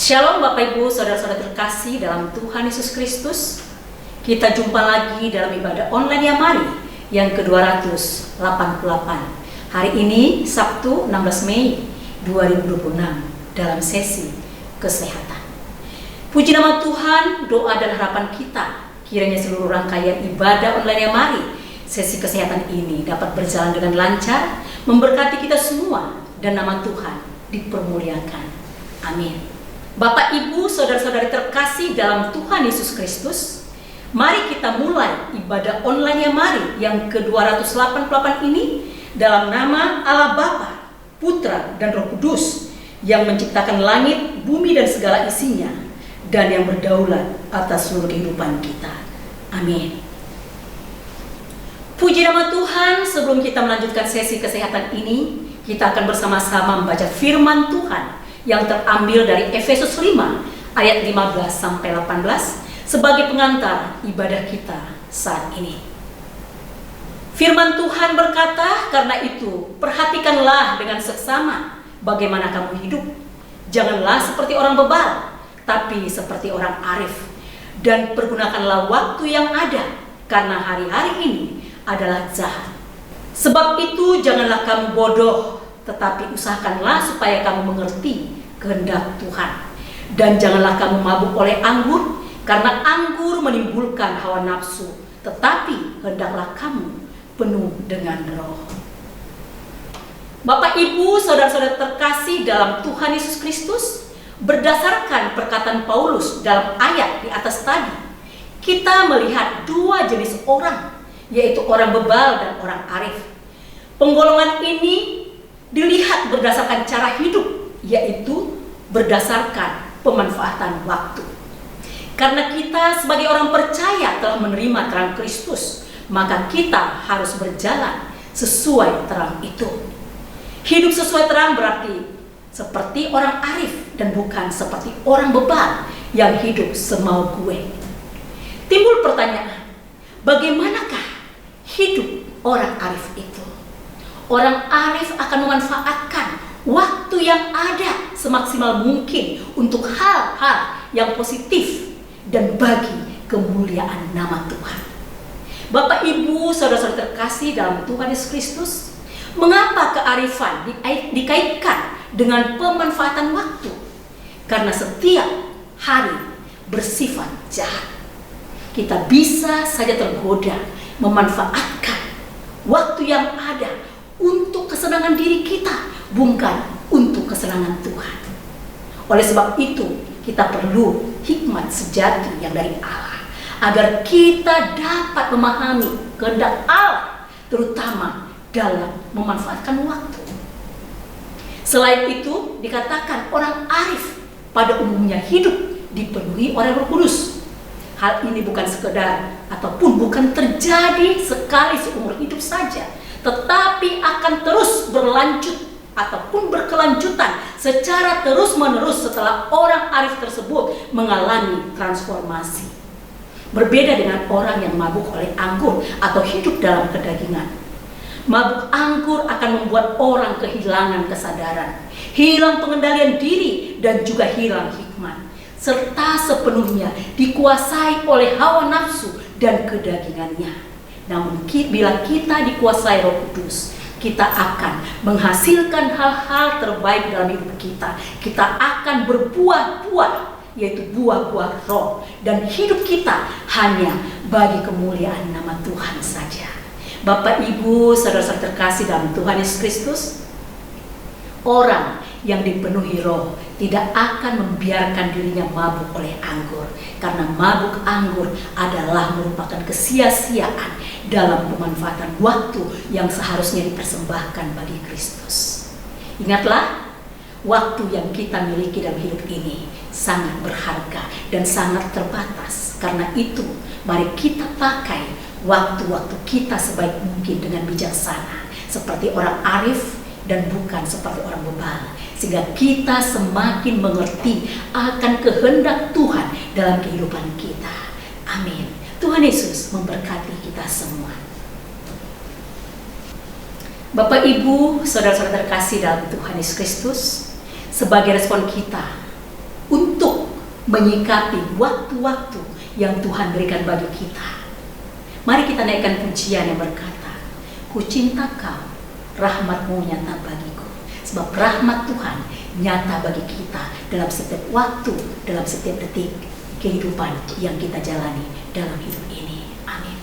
Shalom Bapak Ibu, Saudara-saudara terkasih dalam Tuhan Yesus Kristus. Kita jumpa lagi dalam ibadah online Yamari yang ke-288. Hari ini Sabtu 16 Mei 2026 dalam sesi kesehatan. Puji nama Tuhan, doa dan harapan kita kiranya seluruh rangkaian ibadah online Yamari sesi kesehatan ini dapat berjalan dengan lancar, memberkati kita semua dan nama Tuhan dipermuliakan. Amin. Bapak, Ibu, Saudara-saudari terkasih dalam Tuhan Yesus Kristus, mari kita mulai ibadah online Yamari yang ke-288 ini dalam nama Allah Bapa, Putra, dan Roh Kudus yang menciptakan langit, bumi, dan segala isinya, dan yang berdaulat atas seluruh kehidupan kita. Amin. Puji nama Tuhan. Sebelum kita melanjutkan sesi kesehatan ini, kita akan bersama-sama membaca firman Tuhan yang terambil dari Efesus 5 ayat 15 sampai 18 sebagai pengantar ibadah kita saat ini. Firman Tuhan berkata, "Karena itu, perhatikanlah dengan seksama bagaimana kamu hidup. Janganlah seperti orang bebal, tapi seperti orang arif. Dan pergunakanlah waktu yang ada, karena hari-hari ini adalah jahat. Sebab itu janganlah kamu bodoh, tetapi usahakanlah supaya kamu mengerti kehendak Tuhan. Dan janganlah kamu mabuk oleh anggur, karena anggur menimbulkan hawa nafsu, tetapi hendaklah kamu penuh dengan Roh." Bapak, Ibu, Saudara-saudara terkasih dalam Tuhan Yesus Kristus, berdasarkan perkataan Paulus dalam ayat di atas tadi, kita melihat dua jenis orang, yaitu orang bebal dan orang arif. Penggolongan ini dilihat berdasarkan cara hidup, yaitu berdasarkan pemanfaatan waktu. Karena kita sebagai orang percaya telah menerima terang Kristus, maka kita harus berjalan sesuai terang itu. Hidup sesuai terang berarti seperti orang arif dan bukan seperti orang bebal yang hidup semau gue. Timbul pertanyaan, bagaimanakah hidup orang arif itu? Orang arif akan memanfaatkan waktu yang ada semaksimal mungkin untuk hal-hal yang positif dan bagi kemuliaan nama Tuhan. Bapak, Ibu, Saudara-saudara terkasih dalam Tuhan Yesus Kristus, mengapa kearifan dikaitkan dengan pemanfaatan waktu? Karena setiap hari bersifat jahat. Kita bisa saja tergoda memanfaatkan waktu yang ada untuk kesenangan diri kita, bukan untuk kesenangan Tuhan. Oleh sebab itu, kita perlu hikmat sejati yang dari Allah, agar kita dapat memahami kehendak Allah, terutama dalam memanfaatkan waktu. Selain itu, dikatakan orang arif pada umumnya hidup dipenuhi oleh Roh Kudus. Hal ini bukan sekedar ataupun bukan terjadi sekali seumur hidup saja, tetapi akan terus berlanjut ataupun berkelanjutan secara terus-menerus setelah orang arif tersebut mengalami transformasi. Berbeda dengan orang yang mabuk oleh anggur atau hidup dalam kedagingan. Mabuk anggur akan membuat orang kehilangan kesadaran, hilang pengendalian diri, dan juga hilang hikmat, serta sepenuhnya dikuasai oleh hawa nafsu dan kedagingannya. Namun bila kita dikuasai Roh Kudus, kita akan menghasilkan hal-hal terbaik dalam hidup kita. Kita akan berbuah-buah, yaitu buah-buah roh, dan hidup kita hanya bagi kemuliaan nama Tuhan saja. Bapak, Ibu, Saudara-saudara terkasih dalam Tuhan Yesus Kristus, orang yang dipenuhi roh tidak akan membiarkan dirinya mabuk oleh anggur, karena mabuk anggur adalah merupakan kesia-siaan dalam pemanfaatan waktu yang seharusnya dipersembahkan bagi Kristus. Ingatlah, waktu yang kita miliki dalam hidup ini sangat berharga dan sangat terbatas. Karena itu, mari kita pakai waktu-waktu kita sebaik mungkin dengan bijaksana, seperti orang arif dan bukan seperti orang bebal, sehingga kita semakin mengerti akan kehendak Tuhan dalam kehidupan kita. Amin. Tuhan Yesus memberkati kita semua. Bapak, Ibu, Saudara-saudara terkasih dalam Tuhan Yesus Kristus, sebagai respon kita untuk menyikapi waktu-waktu yang Tuhan berikan bagi kita. Mari kita naikkan pujian yang berkata, "Ku cinta Kau, rahmat-Mu nyata bagiku." Sebab rahmat Tuhan nyata bagi kita dalam setiap waktu, dalam setiap detik kehidupan yang kita jalani dalam hidup ini. Amin.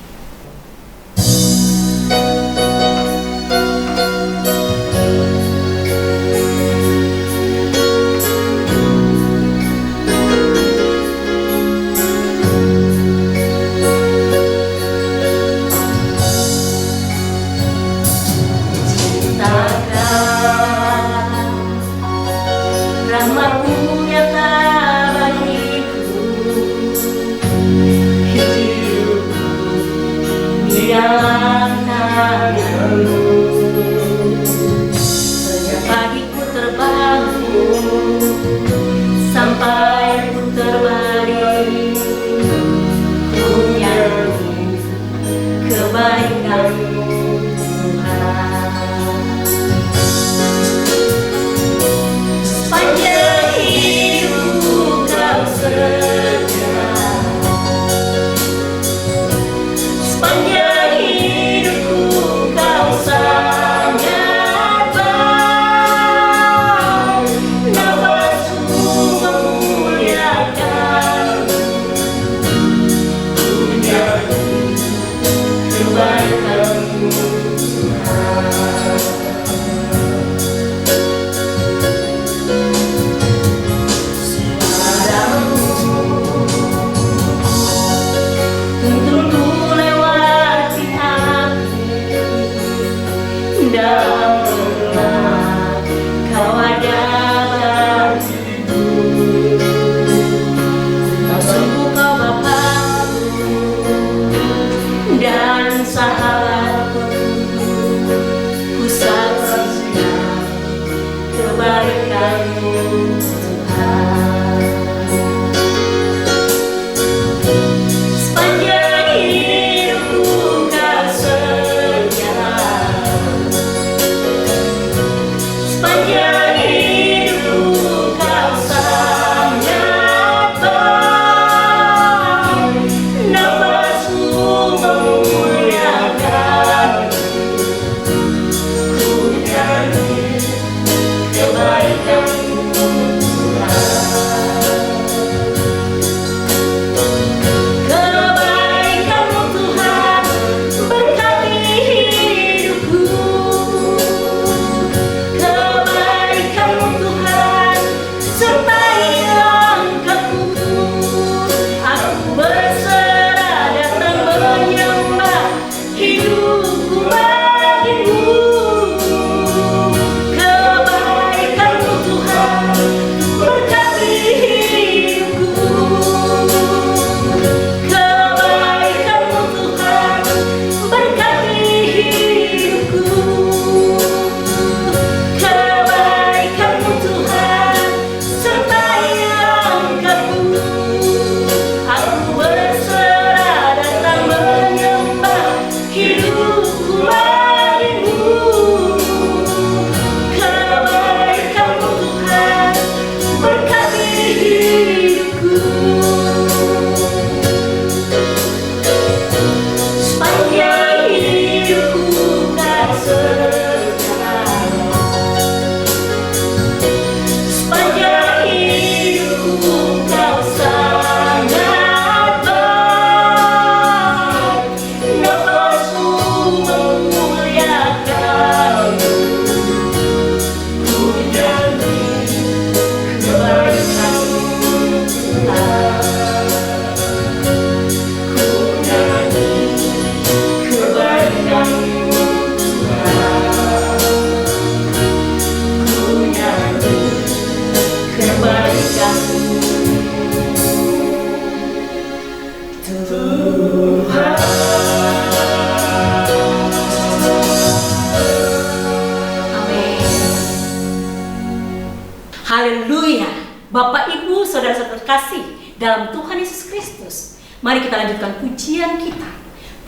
Bapak, Ibu, saudara-saudara terkasih dalam Tuhan Yesus Kristus, mari kita lanjutkan pujian kita.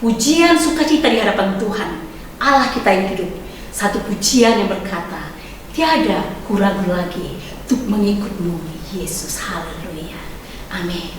Pujian sukacita di hadapan Tuhan, Allah kita yang hidup. Satu pujian yang berkata, tiada ku ragu lagi untuk mengikut-Mu, Yesus. Haleluya. Amin.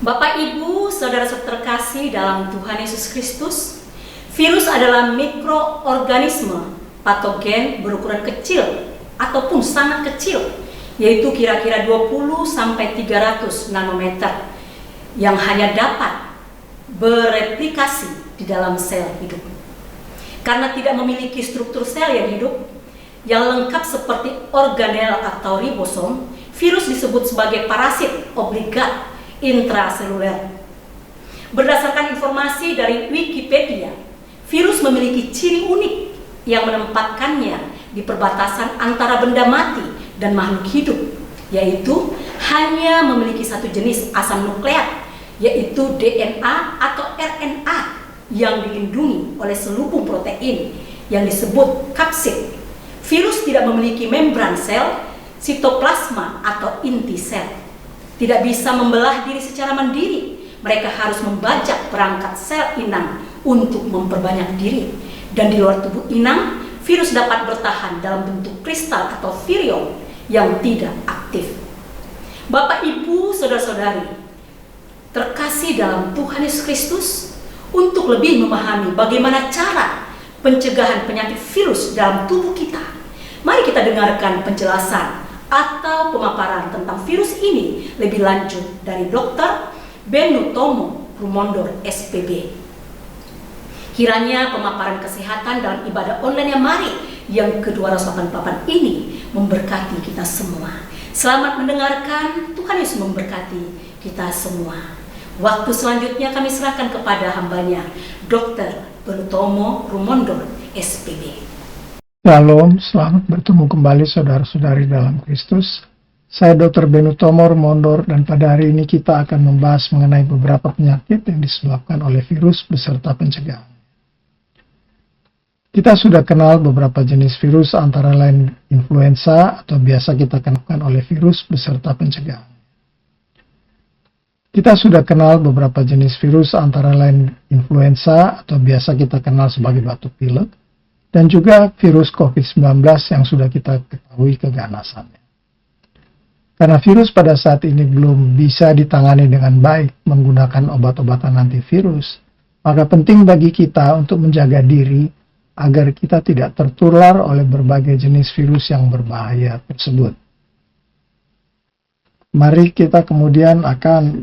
Bapak, Ibu, saudara-saudara terkasih dalam Tuhan Yesus Kristus, virus adalah mikroorganisme patogen berukuran kecil ataupun sangat kecil, yaitu kira-kira 20-300 nanometer yang hanya dapat bereplikasi di dalam sel hidup. Karena tidak memiliki struktur sel yang hidup yang lengkap seperti organel atau ribosom, virus disebut sebagai parasit obligat intraseluler. Berdasarkan informasi dari Wikipedia, virus memiliki ciri unik yang menempatkannya di perbatasan antara benda mati dan makhluk hidup, yaitu hanya memiliki satu jenis asam nukleat, yaitu DNA atau RNA yang dilindungi oleh selubung protein yang disebut kapsid. Virus tidak memiliki membran sel, sitoplasma atau inti sel. Tidak bisa membelah diri secara mandiri. Mereka harus membajak perangkat sel inang untuk memperbanyak diri. Dan di luar tubuh inang, virus dapat bertahan dalam bentuk kristal atau virion yang tidak aktif. Bapak, Ibu, saudara-saudari terkasih dalam Tuhan Yesus Kristus, untuk lebih memahami bagaimana cara pencegahan penyakit virus dalam tubuh kita, mari kita dengarkan penjelasan atau pemaparan tentang virus ini lebih lanjut dari Dr. Benutomo Rumondor, SPB. Kiranya pemaparan kesehatan dalam ibadah online yang mari yang ke-288 ini memberkati kita semua. Selamat mendengarkan, Tuhan Yesus memberkati kita semua. Waktu selanjutnya kami serahkan kepada hambanya, Dr. Benutomo Rumondor, SPB. Shalom, selamat bertemu kembali saudara-saudari dalam Kristus. Saya Dr. Benutomo Rumondor dan pada hari ini kita akan membahas mengenai beberapa penyakit yang disebabkan oleh virus beserta pencegahan. Kita sudah kenal beberapa jenis virus antara lain influenza atau biasa kita kenalkan oleh virus beserta pencegahan. Kita sudah kenal beberapa jenis virus antara lain influenza atau biasa kita kenal sebagai batuk pilek dan juga virus COVID-19 yang sudah kita ketahui keganasannya. Karena virus pada saat ini belum bisa ditangani dengan baik menggunakan obat-obatan antivirus, maka penting bagi kita untuk menjaga diri agar kita tidak tertular oleh berbagai jenis virus yang berbahaya tersebut. Mari kita kemudian akan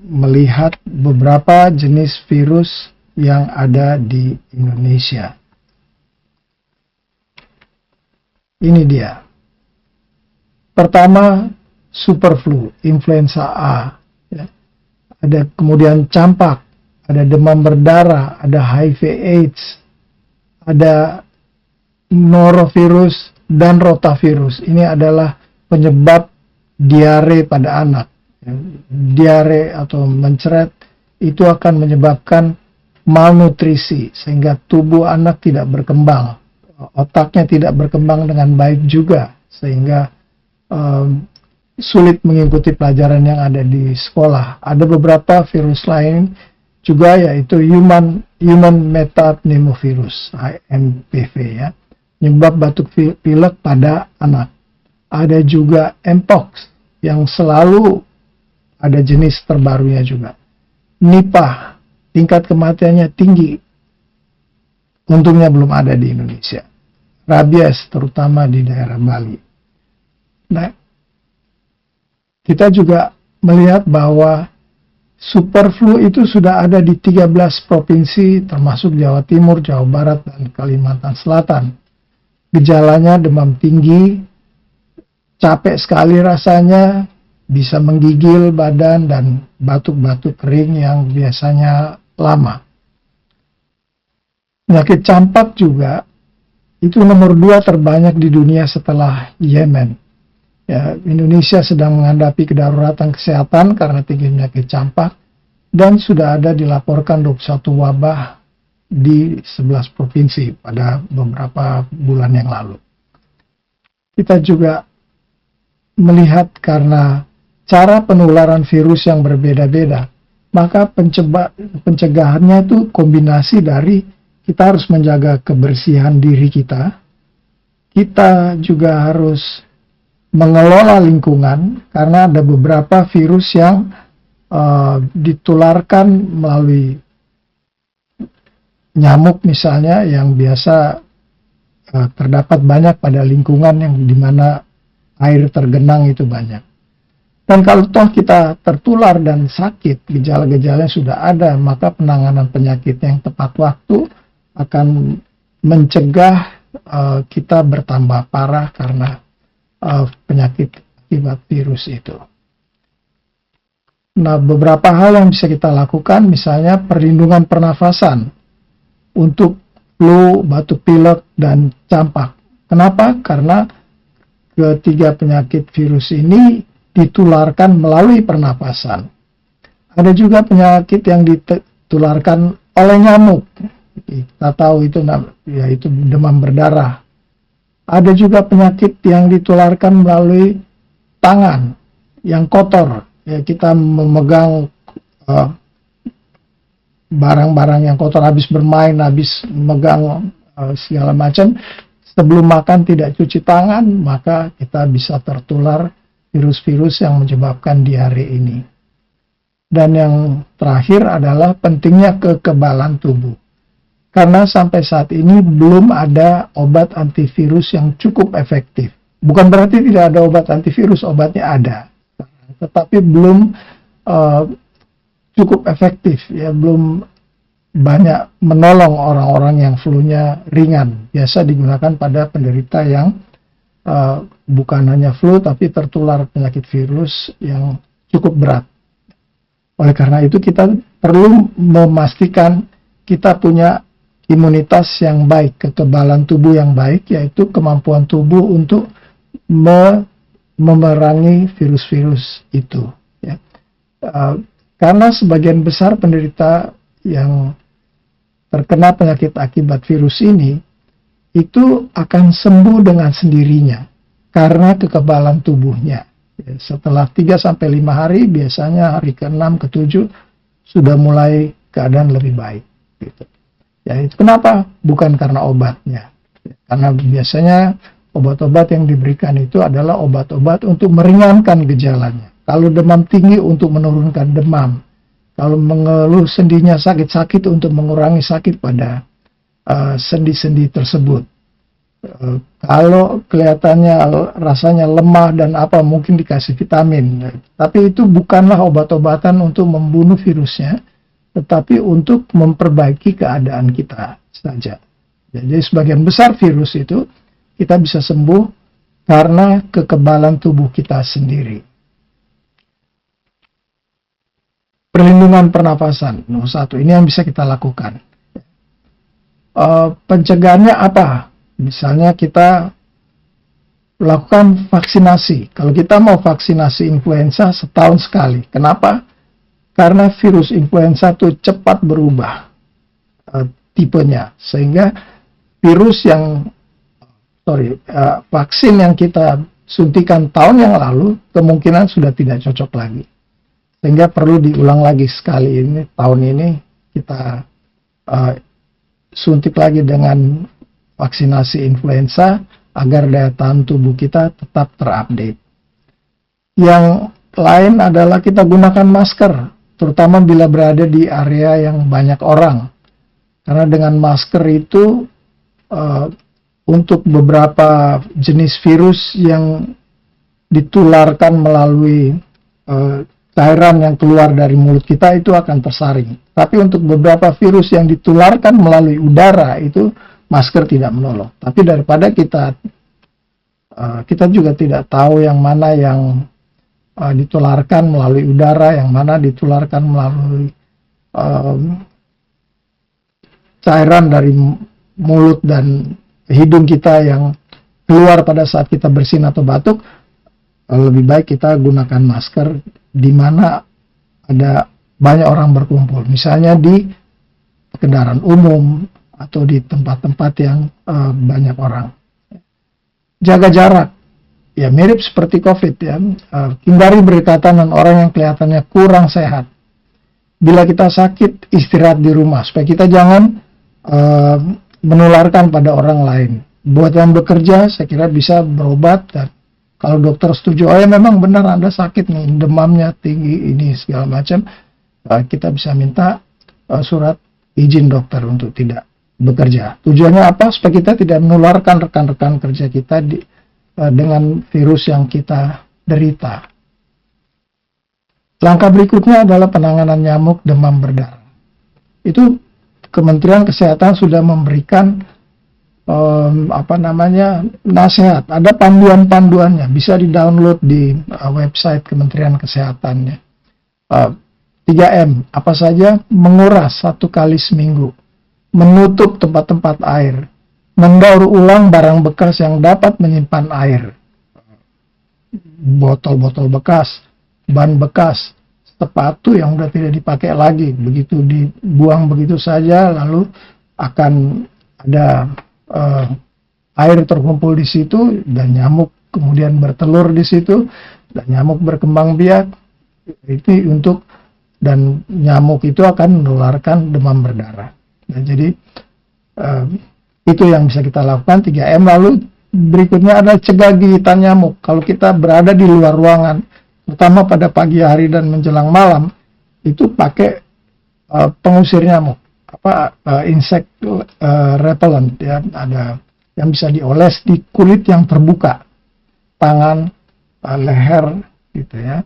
melihat beberapa jenis virus yang ada di Indonesia. Ini dia. Pertama, superflu, influenza A. Ya. Ada kemudian campak, ada demam berdarah, ada HIV/AIDS, ada norovirus dan rotavirus. Ini adalah penyebab diare pada anak. Diare atau mencret itu akan menyebabkan malnutrisi sehingga tubuh anak tidak berkembang, otaknya tidak berkembang dengan baik juga sehingga sulit mengikuti pelajaran yang ada di sekolah. Ada beberapa virus lain juga yaitu human metapneumovirus (HMPV) ya, penyebab batuk pilek pada anak. Ada juga Mpox yang selalu ada jenis terbarunya juga. Nipah, tingkat kematiannya tinggi. Untungnya belum ada di Indonesia. Rabies, terutama di daerah Bali. Nah, kita juga melihat bahwa superflu itu sudah ada di 13 provinsi, termasuk Jawa Timur, Jawa Barat, dan Kalimantan Selatan. Gejalanya demam tinggi, capek sekali rasanya, bisa menggigil badan dan batuk-batuk kering yang biasanya lama. Penyakit campak juga itu nomor 2 terbanyak di dunia setelah Yemen. Ya, Indonesia sedang menghadapi kedaruratan kesehatan karena tinggi penyakit campak dan sudah ada dilaporkan 21 wabah di 11 provinsi pada beberapa bulan yang lalu. Kita juga melihat karena cara penularan virus yang berbeda-beda, maka pencegahannya itu kombinasi dari kita harus menjaga kebersihan diri kita, kita juga harus mengelola lingkungan karena ada beberapa virus yang ditularkan melalui nyamuk misalnya yang biasa terdapat banyak pada lingkungan yang dimana air tergenang itu banyak. Dan kalau toh kita tertular dan sakit, gejala-gejalanya sudah ada, maka penanganan penyakit yang tepat waktu akan mencegah kita bertambah parah karena penyakit akibat virus itu. Nah, beberapa hal yang bisa kita lakukan, misalnya perlindungan pernafasan untuk flu, batuk pilek, dan campak. Kenapa? Karena ketiga penyakit virus ini ditularkan melalui pernapasan. Ada juga penyakit yang ditularkan oleh nyamuk. Kita tahu itu yaitu demam berdarah. Ada juga penyakit yang ditularkan melalui tangan yang kotor. Ya, kita memegang barang-barang yang kotor, habis bermain, habis memegang segala macam. Sebelum makan tidak cuci tangan, maka kita bisa tertular virus-virus yang menyebabkan diare ini. Dan yang terakhir adalah pentingnya kekebalan tubuh. Karena sampai saat ini belum ada obat antivirus yang cukup efektif. Bukan berarti tidak ada obat antivirus, obatnya ada. Tetapi belum cukup efektif, ya, belum banyak menolong orang-orang yang flu-nya ringan. Biasa digunakan pada penderita yang bukan hanya flu, tapi tertular penyakit virus yang cukup berat. Oleh karena itu kita perlu memastikan kita punya imunitas yang baik, kekebalan tubuh yang baik, yaitu kemampuan tubuh untuk memerangi virus-virus itu. Ya. Karena sebagian besar penderita yang terkena penyakit akibat virus ini, itu akan sembuh dengan sendirinya karena kekebalan tubuhnya. Setelah 3-5 hari, biasanya hari ke-6, ke-7, sudah mulai keadaan lebih baik. Gitu. Ya, itu kenapa? Bukan karena obatnya. Karena biasanya obat-obat yang diberikan itu adalah obat-obat untuk meringankan gejalanya. Kalau demam tinggi, untuk menurunkan demam. Kalau mengeluh sendinya sakit-sakit, untuk mengurangi sakit pada sendi-sendi tersebut. Kalau kelihatannya rasanya lemah dan apa, mungkin dikasih vitamin. Tapi itu bukanlah obat-obatan untuk membunuh virusnya, tetapi untuk memperbaiki keadaan kita saja. Jadi sebagian besar virus itu kita bisa sembuh karena kekebalan tubuh kita sendiri. Perlindungan pernafasan, nomor 1, ini yang bisa kita lakukan. Pencegahannya apa? Misalnya kita lakukan vaksinasi. Kalau kita mau vaksinasi influenza setahun sekali. Kenapa? Karena virus influenza itu cepat berubah tipenya. Sehingga vaksin yang kita suntikan tahun yang lalu kemungkinan sudah tidak cocok lagi. Sehingga perlu diulang lagi sekali ini, tahun ini kita suntik lagi dengan vaksinasi influenza agar daya tahan tubuh kita tetap terupdate. Yang lain adalah kita gunakan masker, terutama bila berada di area yang banyak orang. Karena dengan masker itu untuk beberapa jenis virus yang ditularkan melalui cairan yang keluar dari mulut kita itu akan tersaring. Tapi untuk beberapa virus yang ditularkan melalui udara itu masker tidak menolong. Tapi daripada kita juga tidak tahu yang mana yang ditularkan melalui udara, yang mana ditularkan melalui cairan dari mulut dan hidung kita yang keluar pada saat kita bersin atau batuk, lebih baik kita gunakan masker di mana ada banyak orang berkumpul. Misalnya di kendaraan umum, atau di tempat-tempat yang banyak orang. Jaga jarak, ya mirip seperti COVID ya. Hindari berdekatan dengan orang yang kelihatannya kurang sehat. Bila kita sakit, istirahat di rumah supaya kita jangan menularkan pada orang lain. Buat yang bekerja, saya kira bisa berobat, dan kalau dokter setuju, oh ya memang benar Anda sakit nih, demamnya tinggi, ini segala macam, kita bisa minta surat izin dokter untuk tidak bekerja. Tujuannya apa? Supaya kita tidak menularkan rekan-rekan kerja kita dengan virus yang kita derita. Langkah berikutnya adalah penanganan nyamuk demam berdarah. Itu Kementerian Kesehatan sudah memberikan nasihat. Ada panduan-panduannya, bisa di-download di website Kementerian Kesehatannya. 3M, apa saja? Menguras 1 kali seminggu, menutup tempat-tempat air, mendaur ulang barang bekas yang dapat menyimpan air, botol-botol bekas, ban bekas, sepatu yang sudah tidak dipakai lagi, begitu dibuang begitu saja, lalu akan ada air terkumpul di situ, dan nyamuk kemudian bertelur di situ, dan nyamuk berkembang biak. Dan nyamuk itu akan menularkan demam berdarah. Nah, jadi itu yang bisa kita lakukan, 3M. Lalu berikutnya adalah cegah gigitan nyamuk. Kalau kita berada di luar ruangan, terutama pada pagi hari dan menjelang malam, itu pakai pengusir nyamuk, insect repellent ya, ada yang bisa dioles di kulit yang terbuka, tangan, leher gitu ya,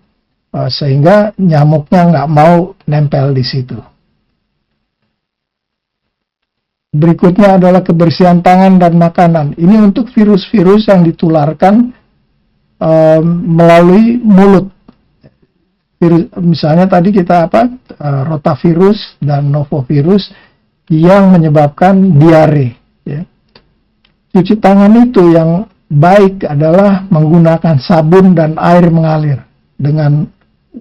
sehingga nyamuknya nggak mau nempel di situ. Berikutnya adalah kebersihan tangan dan makanan. Ini untuk virus-virus yang ditularkan melalui mulut. virus, misalnya tadi kita rotavirus dan novovirus yang menyebabkan diare. Ya. Cuci tangan itu yang baik adalah menggunakan sabun dan air mengalir dengan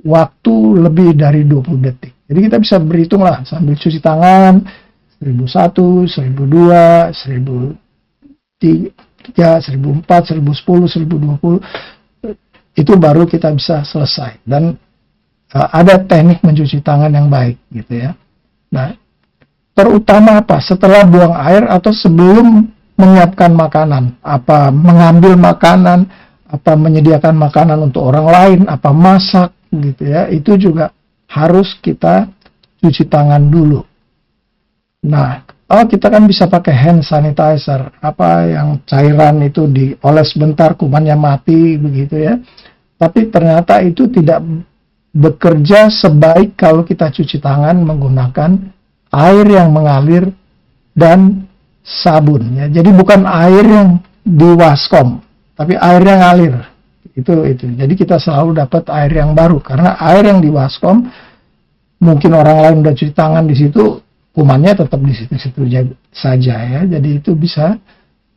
waktu lebih dari 20 detik. Jadi kita bisa berhitung lah sambil cuci tangan 1001, 1002, 1003, 1004, 1010, 1020, itu baru kita bisa selesai. Dan ada teknik mencuci tangan yang baik gitu ya. Nah, terutama apa? Setelah buang air atau sebelum menyiapkan makanan, apa mengambil makanan, apa menyediakan makanan untuk orang lain, apa masak gitu ya, itu juga harus kita cuci tangan dulu. Nah, kita kan bisa pakai hand sanitizer, apa yang cairan itu dioles sebentar kumannya mati begitu ya. Tapi ternyata itu tidak bekerja sebaik kalau kita cuci tangan menggunakan air yang mengalir dan sabun ya. Jadi bukan air yang di waskom, tapi air yang ngalir. Itu. Jadi kita selalu dapat air yang baru karena air yang di waskom mungkin orang lain udah cuci tangan di situ, kumannya tetap di situ saja ya. Jadi itu bisa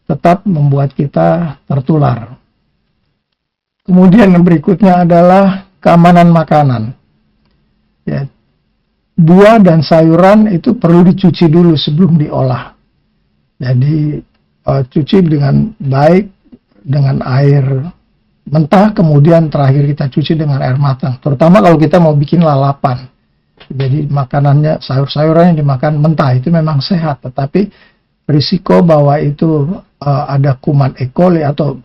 tetap membuat kita tertular. Kemudian yang berikutnya adalah keamanan makanan. Ya. Buah dan sayuran itu perlu dicuci dulu sebelum diolah. Jadi cuci dengan baik dengan air mentah, kemudian terakhir kita cuci dengan air matang. Terutama kalau kita mau bikin lalapan. Jadi makanannya, sayur-sayuran yang dimakan mentah itu memang sehat, tetapi risiko bahwa itu ada kuman E. coli atau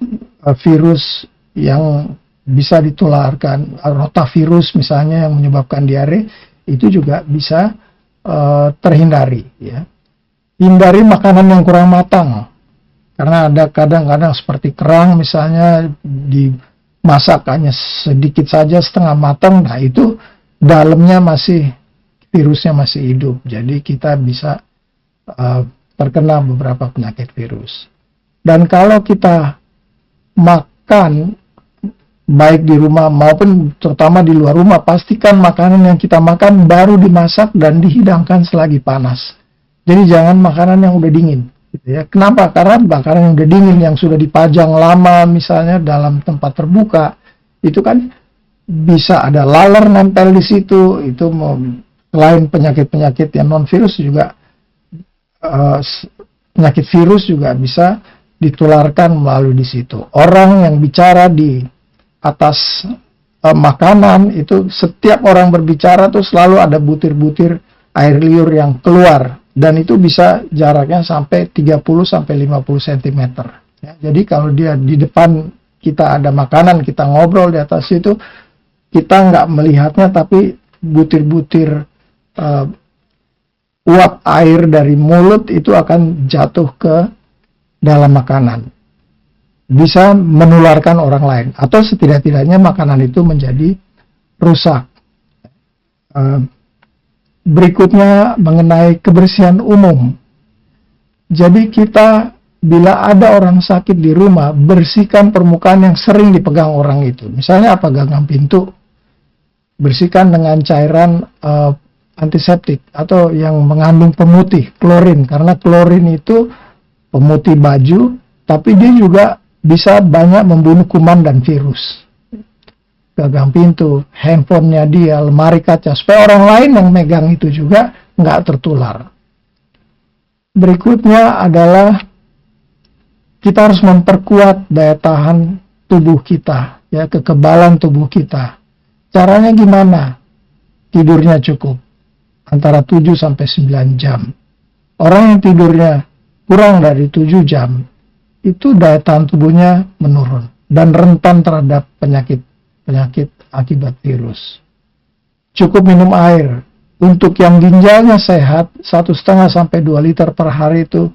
virus yang bisa ditularkan, rotavirus misalnya yang menyebabkan diare, itu juga bisa terhindari. Ya. Hindari makanan yang kurang matang, karena ada kadang-kadang seperti kerang misalnya dimasak hanya sedikit saja setengah matang, nah itu dalamnya virusnya masih hidup, jadi kita bisa terkena beberapa penyakit virus. Dan kalau kita makan baik di rumah maupun terutama di luar rumah, pastikan makanan yang kita makan baru dimasak dan dihidangkan selagi panas. Jadi jangan makanan yang udah dingin. Gitu ya. Kenapa? Karena makanan yang udah dingin yang sudah dipajang lama misalnya dalam tempat terbuka, itu kan bisa ada laler nempel di situ. Itu selain penyakit-penyakit yang non virus juga penyakit virus juga bisa ditularkan melalui di situ. Orang yang bicara di atas makanan itu, setiap orang berbicara tuh selalu ada butir-butir air liur yang keluar, dan itu bisa jaraknya sampai 30 sampai 50 cm. Ya, jadi kalau dia di depan kita ada makanan, kita ngobrol di atas itu, kita nggak melihatnya, tapi butir-butir uap air dari mulut itu akan jatuh ke dalam makanan. Bisa menularkan orang lain, atau setidak-tidaknya makanan itu menjadi rusak. Berikutnya mengenai kebersihan umum. Jadi kita bila ada orang sakit di rumah, bersihkan permukaan yang sering dipegang orang itu. Misalnya apa? Gagang pintu. Bersihkan dengan cairan antiseptik atau yang mengandung pemutih, klorin. Karena klorin itu pemutih baju, tapi dia juga bisa banyak membunuh kuman dan virus. Gagang pintu, handphonenya dia, lemari kaca, supaya orang lain yang megang itu juga nggak tertular. Berikutnya adalah kita harus memperkuat daya tahan tubuh kita, ya, kekebalan tubuh kita. Caranya gimana? Tidurnya cukup, antara 7 sampai 9 jam. Orang yang tidurnya kurang dari 7 jam, itu daya tahan tubuhnya menurun dan rentan terhadap penyakit akibat virus. Cukup minum air. Untuk yang ginjalnya sehat, 1,5 sampai 2 liter per hari itu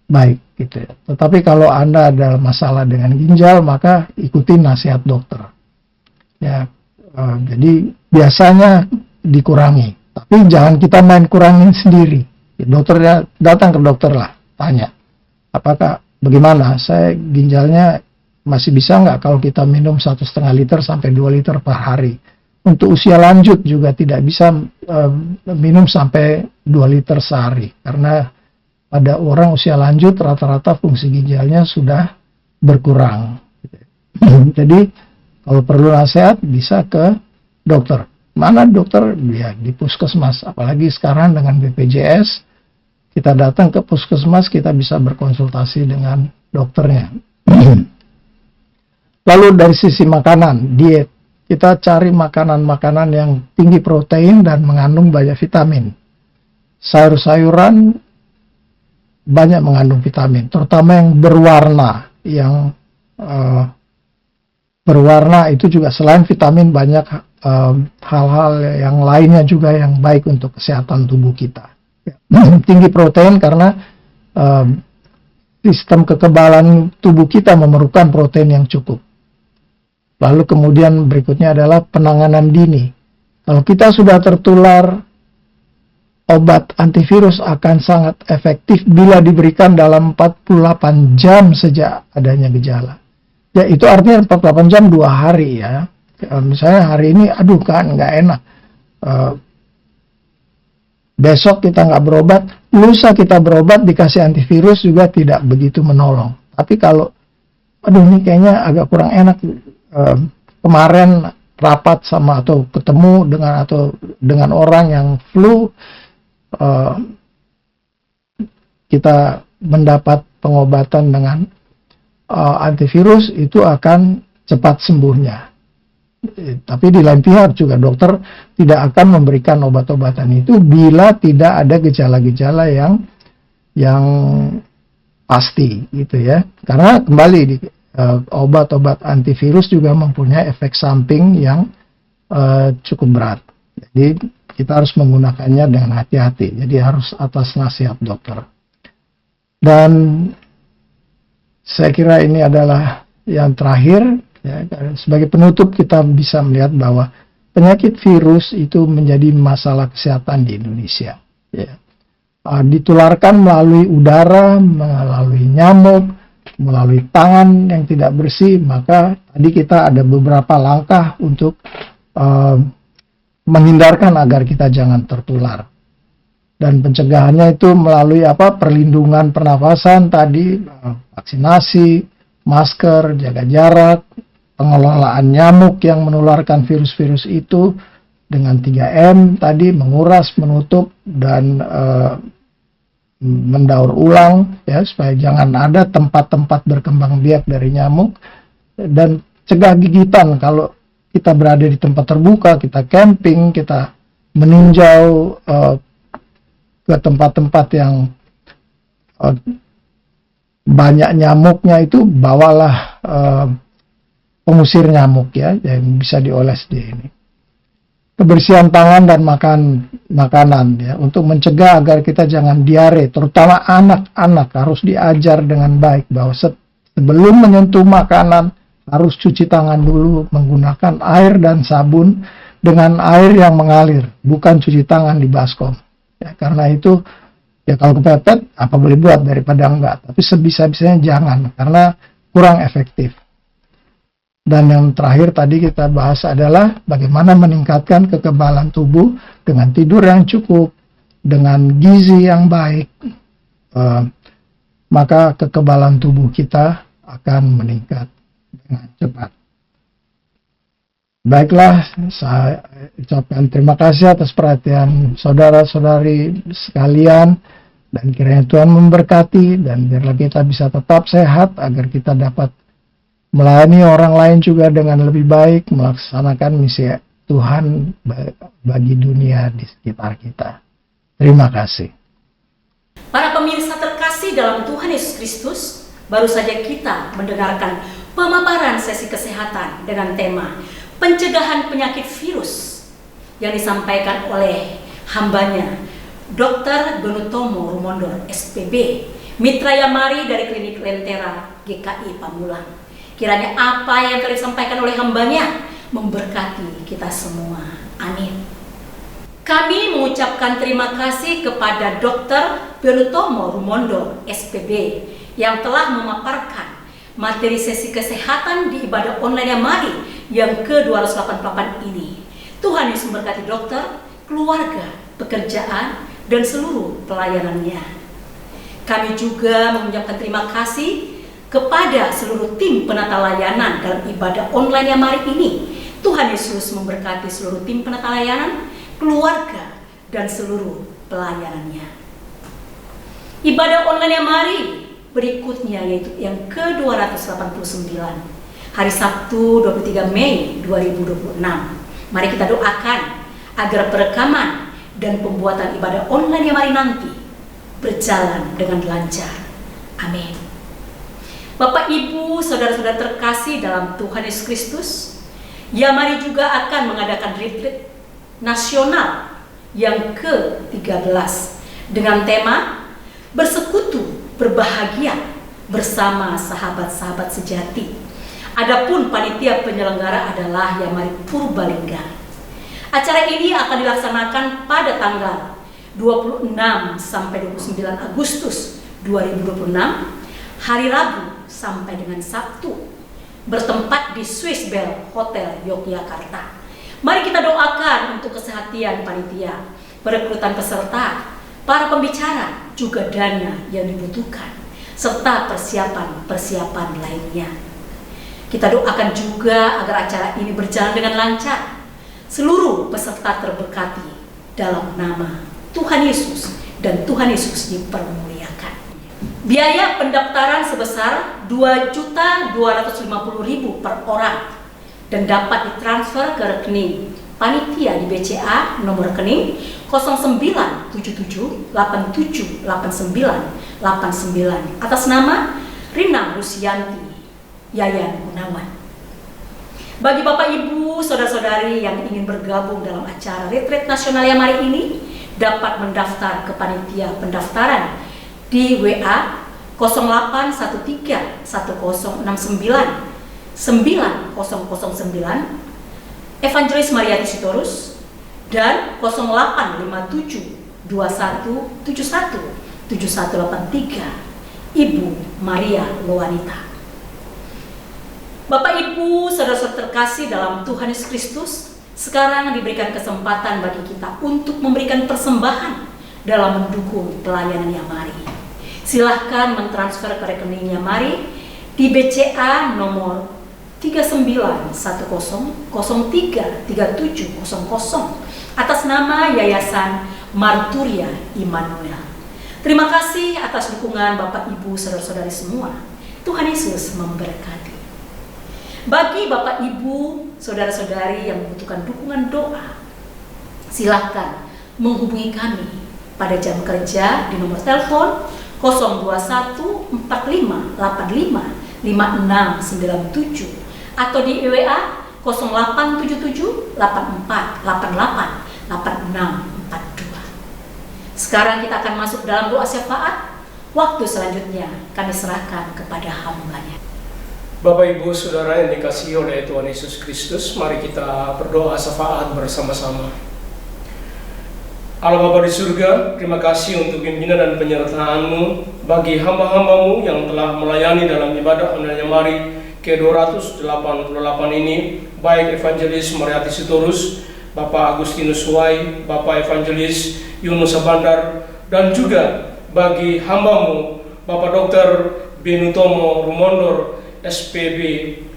baik gitu ya. Tetapi kalau Anda ada masalah dengan ginjal, maka ikuti nasihat dokter. Ya, jadi biasanya dikurangi. Tapi jangan kita main kurangin sendiri. Dokternya datang ke dokter lah, tanya, apakah bagaimana? Saya ginjalnya masih bisa nggak kalau kita minum 1,5 liter sampai 2 liter per hari? untuk usia lanjut juga tidak bisa minum sampai 2 liter sehari, karena pada orang usia lanjut rata-rata fungsi ginjalnya sudah berkurang. Jadi kalau perlu nasihat bisa ke dokter. Mana dokter? Ya di puskesmas. Apalagi sekarang dengan BPJS, kita datang ke puskesmas, kita bisa berkonsultasi dengan dokternya. Lalu dari sisi makanan, diet, kita cari makanan-makanan yang tinggi protein dan mengandung banyak vitamin. Sayur-sayuran banyak mengandung vitamin, terutama yang berwarna. Yang berwarna itu juga selain vitamin banyak hal-hal yang lainnya juga yang baik untuk kesehatan tubuh kita. Tinggi protein karena sistem kekebalan tubuh kita memerlukan protein yang cukup. Lalu kemudian berikutnya adalah penanganan dini. Kalau kita sudah tertular, obat antivirus akan sangat efektif bila diberikan dalam 48 jam sejak adanya gejala. Ya itu artinya 48 jam 2 hari ya. Misalnya hari ini, aduh kan nggak enak. Besok kita nggak berobat, lusa kita berobat dikasih antivirus juga tidak begitu menolong. Tapi kalau, aduh ini kayaknya agak kurang enak. Kemarin rapat sama atau ketemu dengan orang yang flu, kita mendapat pengobatan dengan antivirus, itu akan cepat sembuhnya. Tapi di lain pihak juga dokter tidak akan memberikan obat-obatan itu bila tidak ada gejala-gejala yang pasti gitu ya. Karena kembali di obat-obat antivirus juga mempunyai efek samping yang cukup berat. Jadi kita harus menggunakannya dengan hati-hati. Jadi harus atas nasihat dokter. Dan saya kira ini adalah yang terakhir. Ya, sebagai penutup kita bisa melihat bahwa penyakit virus itu menjadi masalah kesehatan di Indonesia. Ya. Ditularkan melalui udara, melalui nyamuk, melalui tangan yang tidak bersih. Maka tadi kita ada beberapa langkah untuk menghindarkan agar kita jangan tertular. Dan pencegahannya itu melalui perlindungan pernafasan tadi, vaksinasi, masker, jaga jarak, pengelolaan nyamuk yang menularkan virus-virus itu dengan 3M tadi, menguras, menutup, dan mendaur ulang ya, supaya jangan ada tempat-tempat berkembang biak dari nyamuk. Dan cegah gigitan kalau kita berada di tempat terbuka, kita camping, kita meninjau ke tempat-tempat yang banyak nyamuknya, itu bawalah pengusir nyamuk ya, yang bisa dioles di ini. Kebersihan tangan dan makanan ya, untuk mencegah agar kita jangan diare, terutama anak-anak harus diajar dengan baik bahwa sebelum menyentuh makanan harus cuci tangan dulu menggunakan air dan sabun dengan air yang mengalir, bukan cuci tangan di baskom. Ya, karena itu ya kalau kepepet apa boleh buat daripada enggak, tapi sebisa-bisanya jangan karena kurang efektif. Dan yang terakhir tadi kita bahas adalah bagaimana meningkatkan kekebalan tubuh dengan tidur yang cukup, dengan gizi yang baik, maka kekebalan tubuh kita akan meningkat dengan cepat. Baiklah, saya ucapkan terima kasih atas perhatian saudara-saudari sekalian, dan kiranya Tuhan memberkati, dan biarlah kita bisa tetap sehat agar kita dapat melayani orang lain juga dengan lebih baik, melaksanakan misi Tuhan bagi dunia di sekitar kita. Terima kasih. Para pemirsa terkasih dalam Tuhan Yesus Kristus, baru saja kita mendengarkan pemaparan sesi kesehatan dengan tema pencegahan penyakit virus yang disampaikan oleh hambanya Dr. Benutomo Rumondo SPB, Mitra Yamari dari Klinik Lentera GKI Pamulang. Kiranya apa yang telah disampaikan oleh hambanya memberkati kita semua. Amin. Kami mengucapkan terima kasih kepada Dr. Benutomo Rumondo SPB yang telah memaparkan materi sesi kesehatan di ibadah online Yamari yang ke-288 ini. Tuhan Yesus memberkati dokter, keluarga, pekerjaan, dan seluruh pelayanannya. Kami juga mengucapkan terima kasih kepada seluruh tim penata layanan dalam ibadah online yang mari ini. Tuhan Yesus memberkati seluruh tim penata layanan, keluarga, dan seluruh pelayanannya. Ibadah online yang mari berikutnya yaitu yang ke-289, hari Sabtu 23 Mei 2026. Mari kita doakan agar perekaman dan pembuatan ibadah online yang mari nanti berjalan dengan lancar. Amin. Bapak, Ibu, saudara-saudara terkasih dalam Tuhan Yesus Kristus, ya mari juga akan mengadakan retreat nasional yang ke-13 dengan tema Bersekutu Berbahagia Bersama Sahabat-sahabat Sejati. Adapun panitia penyelenggara adalah Yamari Purbalingga. Acara ini akan dilaksanakan pada tanggal 26 sampai 29 Agustus 2026, hari Rabu sampai dengan Sabtu, bertempat di Swiss Bell Hotel Yogyakarta. Mari kita doakan untuk kesehatan panitia, perekrutan peserta, para pembicara, juga dana yang dibutuhkan, serta persiapan-persiapan lainnya. Kita doakan juga agar acara ini berjalan dengan lancar. Seluruh peserta terberkati dalam nama Tuhan Yesus dan Tuhan Yesus dipermuliakan. Biaya pendaftaran sebesar Rp2.250.000 per orang dan dapat ditransfer ke rekening panitia di BCA nomor rekening 0977878989 atas nama Rina Rusianti Yayan Gunawan. Bagi Bapak, Ibu, saudara-saudari yang ingin bergabung dalam acara retreat nasional yang hari ini, dapat mendaftar ke panitia pendaftaran di WA 0813 1069 9009 Evangelis Mariati Sitorus dan 0857 2171 7183 Ibu Maria Lowanita. Bapak, Ibu, saudara-saudara terkasih dalam Tuhan Yesus Kristus, sekarang diberikan kesempatan bagi kita untuk memberikan persembahan dalam mendukung pelayanan Yamari. Silahkan mentransfer ke rekening Yamari di BCA nomor 3910033700 atas nama Yayasan Marturia Immanuel. Terima kasih atas dukungan Bapak, Ibu, saudara-saudari semua. Tuhan Yesus memberkati. Bagi Bapak, Ibu, saudara-saudari yang membutuhkan dukungan doa, silahkan menghubungi kami pada jam kerja di nomor telepon 02145855697 atau di WA 087784888642. Sekarang kita akan masuk dalam doa syafaat. Waktu selanjutnya kami serahkan kepada hamba-Nya. Bapak, Ibu, Saudara yang dikasihi oleh Tuhan Yesus Kristus, mari kita berdoa syafaat bersama-sama. Allah Bapa di surga, terima kasih untuk pimpinan dan penyertaan-Mu bagi hamba-hamba-Mu yang telah melayani dalam ibadah online Yamari ke-288 ini, baik Evangelis Mariati Sitorus, Bapak Agustinus Huai, Bapak Evangelis Yunus Sabandar, dan juga bagi hamba-Mu Bapak Dr. Benutomo Rumondor SPB,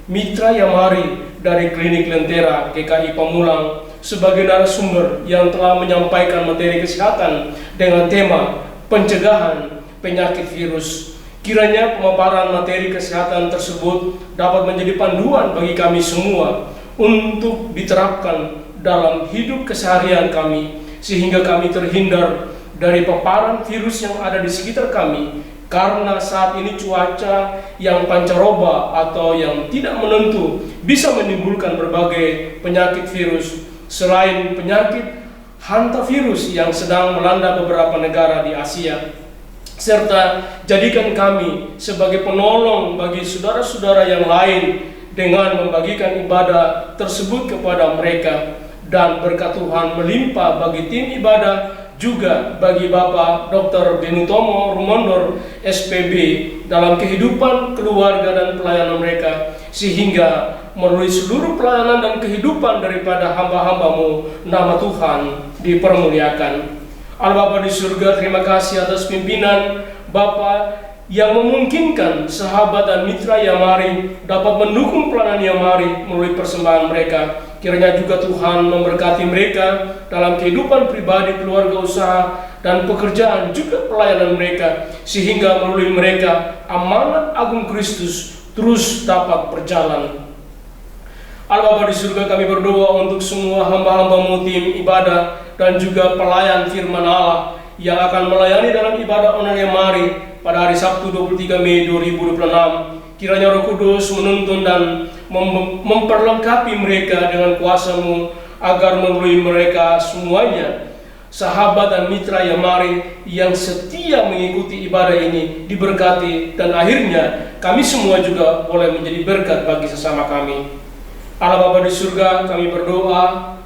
Mitra Yamari dari Klinik Lentera GKI Pamulang, sebagai narasumber yang telah menyampaikan materi kesehatan dengan tema pencegahan penyakit virus. Kiranya pemaparan materi kesehatan tersebut dapat menjadi panduan bagi kami semua untuk diterapkan dalam hidup keseharian kami, sehingga kami terhindar dari paparan virus yang ada di sekitar kami. Karena saat ini cuaca yang pancaroba atau yang tidak menentu bisa menimbulkan berbagai penyakit virus, selain penyakit hantavirus yang sedang melanda beberapa negara di Asia. Serta jadikan kami sebagai penolong bagi saudara-saudara yang lain dengan membagikan ibadah tersebut kepada mereka, dan berkat Tuhan melimpah bagi tim ibadah, juga bagi Bapak Dr. Benutomo Rumondor SPB dalam kehidupan keluarga dan pelayanan mereka, sehingga melalui seluruh pelayanan dan kehidupan daripada hamba-hamba-Mu. Nama Tuhan dipermuliakan. Allah Bapa di surga, terima kasih atas pimpinan Bapa yang memungkinkan sahabat dan mitra Yamari dapat mendukung pelayanan Yamari melalui persembahan mereka. Kiranya juga Tuhan memberkati mereka dalam kehidupan pribadi, keluarga, usaha, dan pekerjaan, juga pelayanan mereka, sehingga melalui mereka amanat agung Kristus terus dapat berjalan. Allah Bapa di surga, kami berdoa untuk semua hamba-hamba-Mu, tim ibadah, dan juga pelayan firman Allah yang akan melayani dalam ibadah online Yamari pada hari Sabtu 23 Mei 2026. Kiranya Roh Kudus menuntun dan memperlengkapi mereka dengan kuasa-Mu, agar melalui mereka semuanya sahabat dan mitra Yamari yang setia mengikuti ibadah ini diberkati, dan akhirnya kami semua juga boleh menjadi berkat bagi sesama kami. Allah Bapa di surga, kami berdoa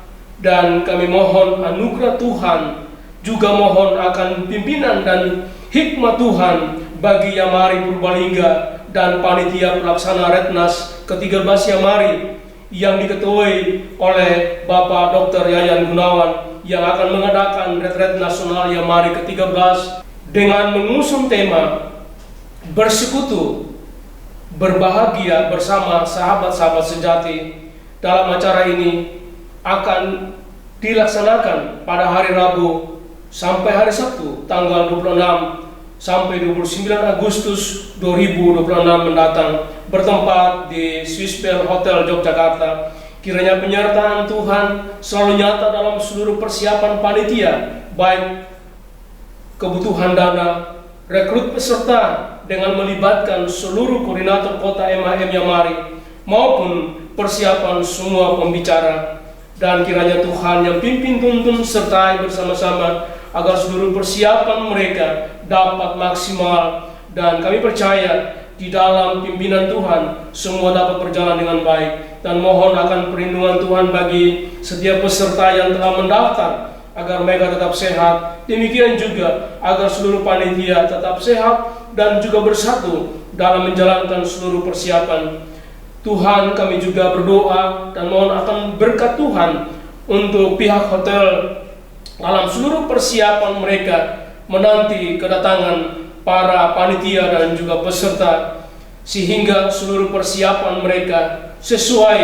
dan kami mohon anugerah Tuhan, juga mohon akan pimpinan dan hikmat Tuhan bagi Yamari Purbalingga dan panitia pelaksana Retnas ke-13 Yamari yang diketuai oleh Bapak Dr. Yayan Gunawan, yang akan mengadakan retret nasional Yamari ke-13 dengan mengusung tema bersekutu, berbahagia bersama sahabat-sahabat sejati. Dalam acara ini akan dilaksanakan pada hari Rabu sampai hari Sabtu tanggal 26 sampai 29 Agustus 2026 mendatang, bertempat di Swisspel Hotel Yogyakarta. Kiranya penyertaan Tuhan selalu nyata dalam seluruh persiapan panitia, baik kebutuhan dana, rekrut peserta dengan melibatkan seluruh koordinator kota MHM Yamari, maupun persiapan semua pembicara. Dan kiranya Tuhan yang pimpin, tuntun, sertai bersama-sama agar seluruh persiapan mereka dapat maksimal, dan kami percaya di dalam pimpinan Tuhan semua dapat berjalan dengan baik. Dan mohon akan perlindungan Tuhan bagi setiap peserta yang telah mendaftar, agar mereka tetap sehat. Demikian juga agar seluruh panitia tetap sehat dan juga bersatu dalam menjalankan seluruh persiapan. Tuhan, kami juga berdoa dan mohon akan berkat Tuhan untuk pihak hotel dalam seluruh persiapan mereka menanti kedatangan para panitia dan juga peserta, sehingga seluruh persiapan mereka sesuai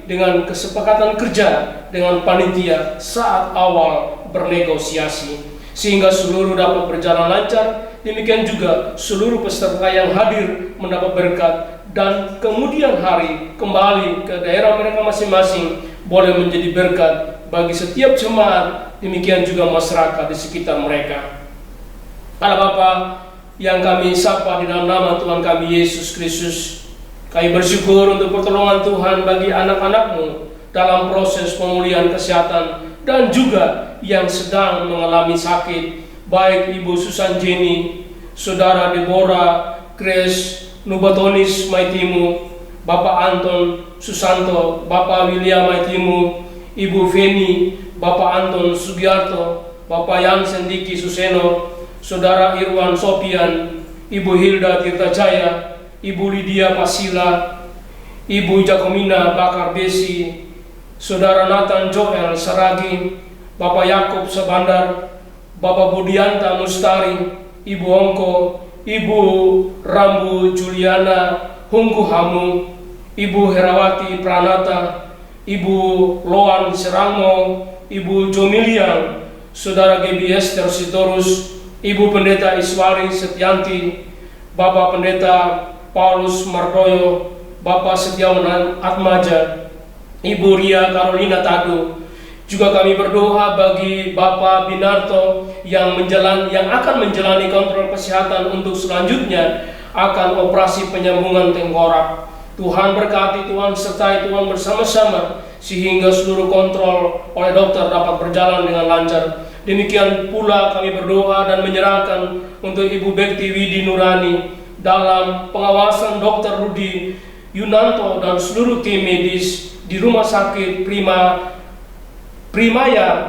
dengan kesepakatan kerja dengan panitia saat awal bernegosiasi, sehingga seluruh dapat berjalan lancar. Demikian juga seluruh peserta yang hadir mendapat berkat, dan kemudian hari kembali ke daerah mereka masing-masing boleh menjadi berkat bagi setiap jemaat, demikian juga masyarakat di sekitar mereka. Allah Bapa yang kami sapa di dalam nama Tuhan kami Yesus Kristus, kami bersyukur untuk pertolongan Tuhan bagi anak-anak-Mu dalam proses pemulihan kesehatan dan juga yang sedang mengalami sakit, baik Ibu Susan Jenny, Saudara Deborah, Grace, Nubatonis Maitimu, Bapak Anton Susanto, Bapak William Maitimu, Ibu Feni, Bapak Anton Sugiarto, Bapak Yansen Diki Suseno, Saudara Irwan Sopian, Ibu Hilda Tirta Jaya, Ibu Lydia Pasila, Ibu Jakomina Bakar Besi, Saudara Nathan Joel Saragi, Bapak Yakob Sabandar, Bapak Budianta Mustari, Ibu Ongko, Ibu Rambu Juliana Hungku Hamu, Ibu Herawati Pranata, Ibu Loan Serango, Ibu Jomiliang, Saudara Gebi Esther Sitorus, Ibu Pendeta Iswari Setianti, Bapak Pendeta Paulus Mardoyo, Bapak Setiawan Atmaja, Ibu Ria Carolina Tadu. Juga kami berdoa bagi Bapak Binarto yang akan menjalani kontrol kesehatan untuk selanjutnya akan operasi penyambungan tengkorak. Tuhan berkati, Tuhan sertai, Tuhan bersama-sama, sehingga seluruh kontrol oleh dokter dapat berjalan dengan lancar. Demikian pula kami berdoa dan menyerahkan untuk Ibu Bekti Widi Nurani dalam pengawasan Dr. Rudi Yunanto dan seluruh tim medis di Rumah Sakit Primaya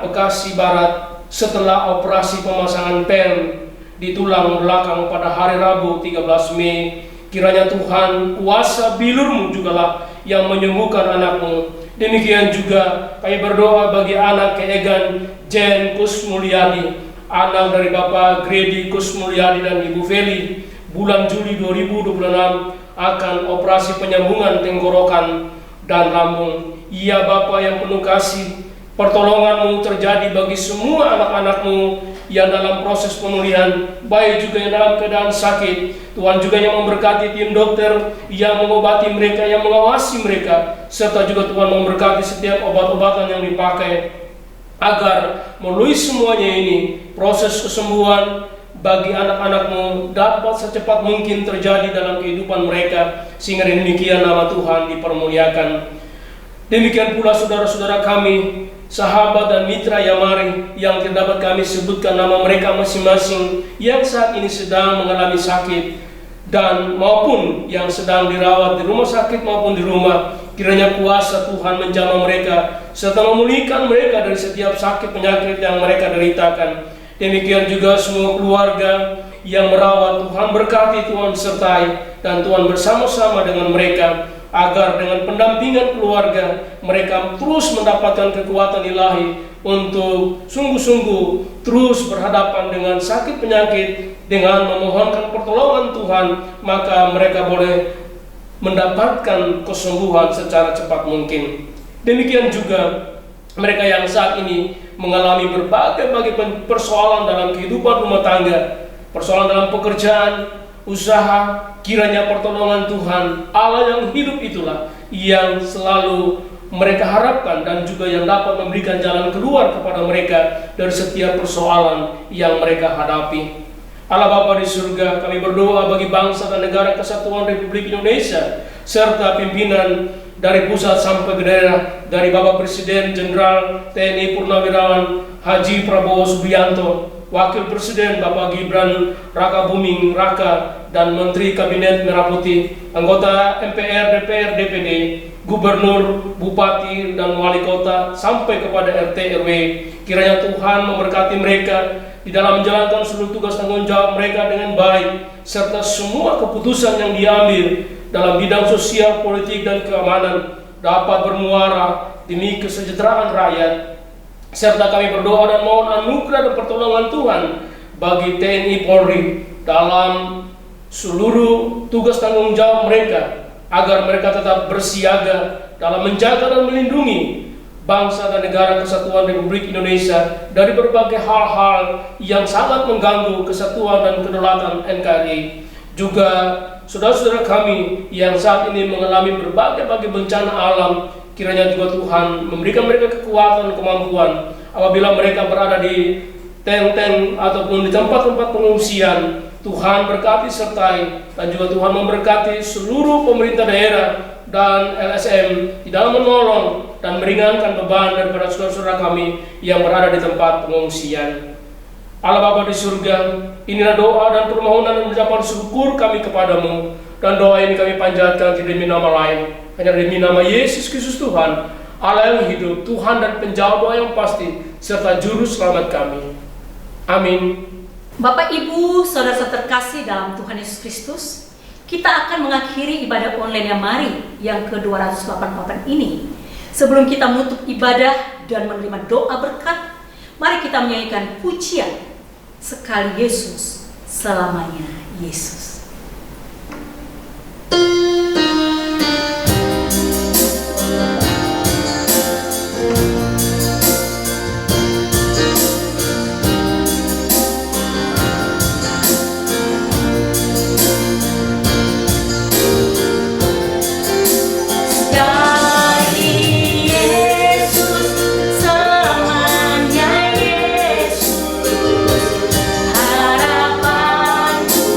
Bekasi Barat setelah operasi pemasangan pen di tulang belakang pada hari Rabu 13 Mei. Kiranya Tuhan kuasa bilur-Mu jugalah yang menyembuhkan anakmu. Demikian juga kami berdoa bagi anak Keegan Jen Kusmulyadi, anak dari Bapak Gredi Kusmulyadi dan Ibu Feli, bulan Juli 2026 akan operasi penyambungan tenggorokan dan lambung. Ya Bapa yang penuh kasih, pertolongan-Mu terjadi bagi semua anak-anak-Mu yang dalam proses pemulihan, baik juga yang dalam keadaan sakit. Tuhan juga yang memberkati tim dokter yang mengobati mereka, yang mengawasi mereka, serta juga Tuhan memberkati setiap obat-obatan yang dipakai, agar melalui semuanya ini proses kesembuhan bagi anak-anak-Mu dapat secepat mungkin terjadi dalam kehidupan mereka, sehingga demikian nama Tuhan dipermuliakan. Demikian pula saudara-saudara kami, sahabat dan mitra Yamari yang terdapat kami sebutkan nama mereka masing-masing yang saat ini sedang mengalami sakit dan maupun yang sedang dirawat di rumah sakit maupun di rumah. Kiranya kuasa Tuhan menjamah mereka serta memulihkan mereka dari setiap sakit penyakit yang mereka deritakan. Demikian juga semua keluarga yang merawat, Tuhan berkati, Tuhan sertai, dan Tuhan bersama-sama dengan mereka, agar dengan pendampingan keluarga mereka terus mendapatkan kekuatan ilahi untuk sungguh-sungguh terus berhadapan dengan sakit penyakit. Dengan memohonkan pertolongan Tuhan, maka mereka boleh mendapatkan kesembuhan secara cepat mungkin. Demikian juga mereka yang saat ini mengalami berbagai persoalan dalam kehidupan rumah tangga, persoalan dalam pekerjaan, usaha. Kiranya pertolongan Tuhan Allah yang hidup itulah yang selalu mereka harapkan, dan juga yang dapat memberikan jalan keluar kepada mereka dari setiap persoalan yang mereka hadapi. Allah Bapa di surga, kami berdoa bagi bangsa dan negara kesatuan Republik Indonesia, serta pimpinan dari pusat sampai ke daerah, dari Bapak Presiden Jenderal TNI Purnawirawan Haji Prabowo Subianto, Wakil Presiden Bapak Gibran Raka Buming Raka, dan Menteri Kabinet Merah Putih, anggota MPR, DPR, DPD, Gubernur, Bupati, dan Wali Kota, sampai kepada RT RW. Kiranya Tuhan memberkati mereka di dalam menjalankan seluruh tugas tanggung jawab mereka dengan baik, serta semua keputusan yang diambil dalam bidang sosial, politik, dan keamanan dapat bermuara demi kesejahteraan rakyat. Serta kami berdoa dan mohon anugerah dan pertolongan Tuhan bagi TNI Polri dalam seluruh tugas tanggung jawab mereka, agar mereka tetap bersiaga dalam menjaga dan melindungi bangsa dan negara kesatuan Republik Indonesia dari berbagai hal-hal yang sangat mengganggu kesatuan dan kedaulatan NKRI. Juga saudara-saudara kami yang saat ini mengalami berbagai bencana alam, kiranya juga Tuhan memberikan mereka kekuatan, kemampuan apabila mereka berada di tent-tent ataupun di tempat-tempat pengungsian. Tuhan berkati sertai, dan juga Tuhan memberkati seluruh pemerintah daerah dan LSM di dalam menolong dan meringankan beban daripada saudara-saudara kami yang berada di tempat pengungsian. Allah Bapa di surga, inilah doa dan permohonan dan ucapan syukur kami kepadamu, dan doa ini kami panjatkan tidak demi nama lain, hanya demi nama Yesus Kristus Tuhan, Allah yang hidup, Tuhan dan penjawab doa yang pasti, serta juru selamat kami. Amin. Bapak, Ibu, saudara-saudara terkasih dalam Tuhan Yesus Kristus, kita akan mengakhiri ibadah online Yamari yang ke-288 ini. Sebelum kita menutup ibadah dan menerima doa berkat, mari kita menyanyikan pujian Sekali Yesus, Selamanya Yesus. Harapanku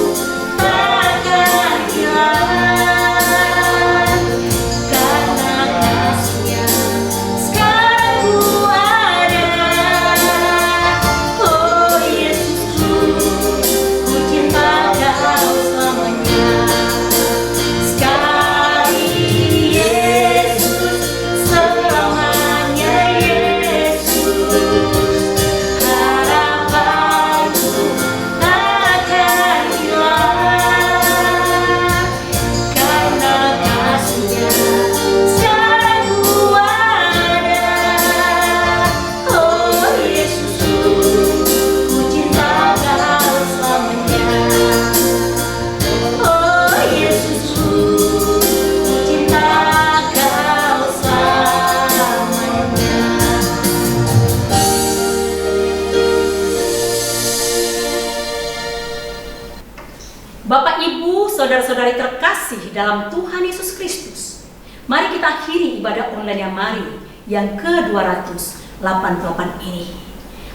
Bapak, Ibu, saudara-saudari terkasih dalam Tuhan Yesus Kristus, mari kita akhiri ibadah online yang mari yang ke-288 ini.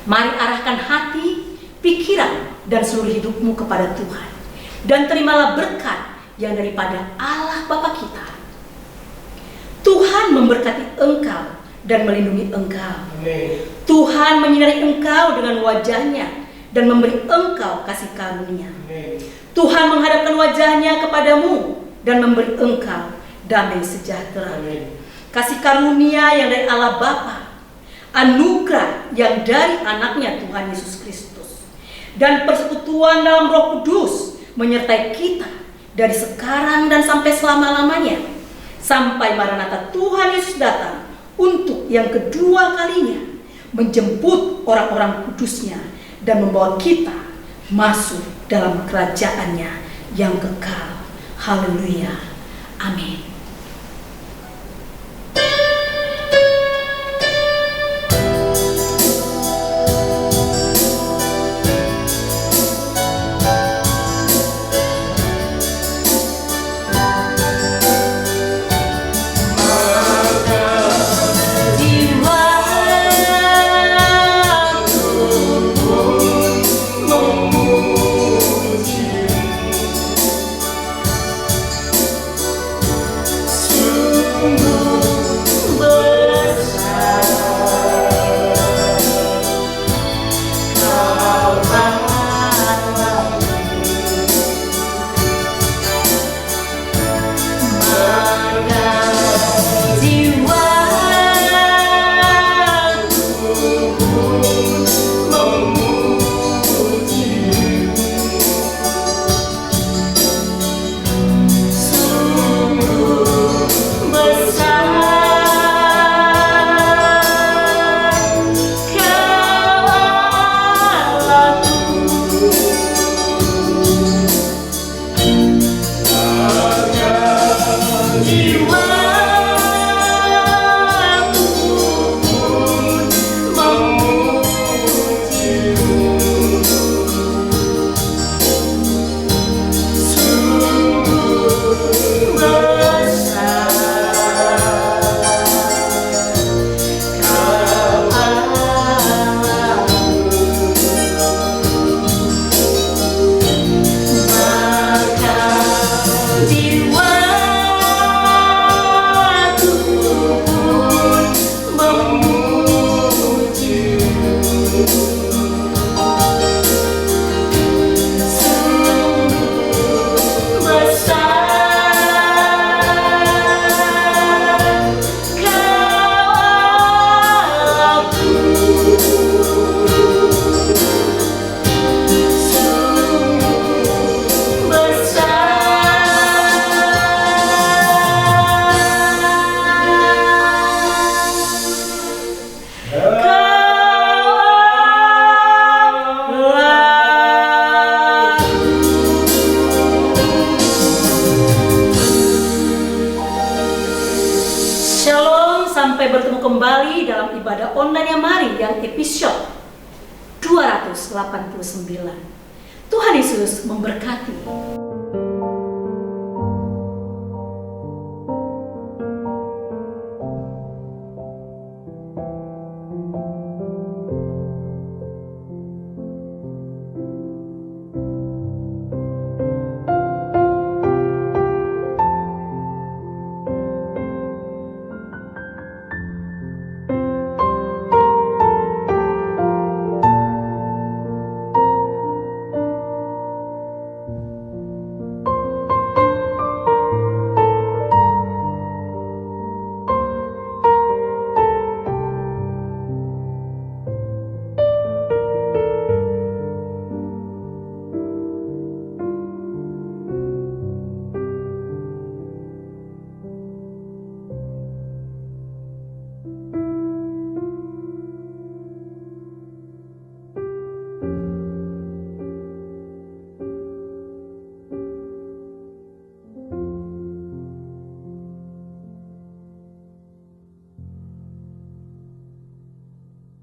Mari arahkan hati, pikiran, dan seluruh hidupmu kepada Tuhan. Dan terimalah berkat yang daripada Allah Bapa kita. Tuhan memberkati engkau dan melindungi engkau. Amin. Tuhan menyinari engkau dengan wajahnya dan memberi engkau kasih karunia. Amin. Tuhan menghadapkan wajahnya kepadamu dan memberi engkau damai sejahtera. Amin. Kasih karunia yang dari Allah Bapa, anugerah yang dari anaknya Tuhan Yesus Kristus, dan persekutuan dalam Roh Kudus menyertai kita dari sekarang dan sampai selama-lamanya, sampai Maranatha Tuhan Yesus datang untuk yang kedua kalinya, menjemput orang-orang kudusnya dan membawa kita masuk dalam kerajaannya yang kekal. Haleluya. Amin. Sampai bertemu kembali dalam ibadah online yang mari yang episode 289. Tuhan Yesus memberkati.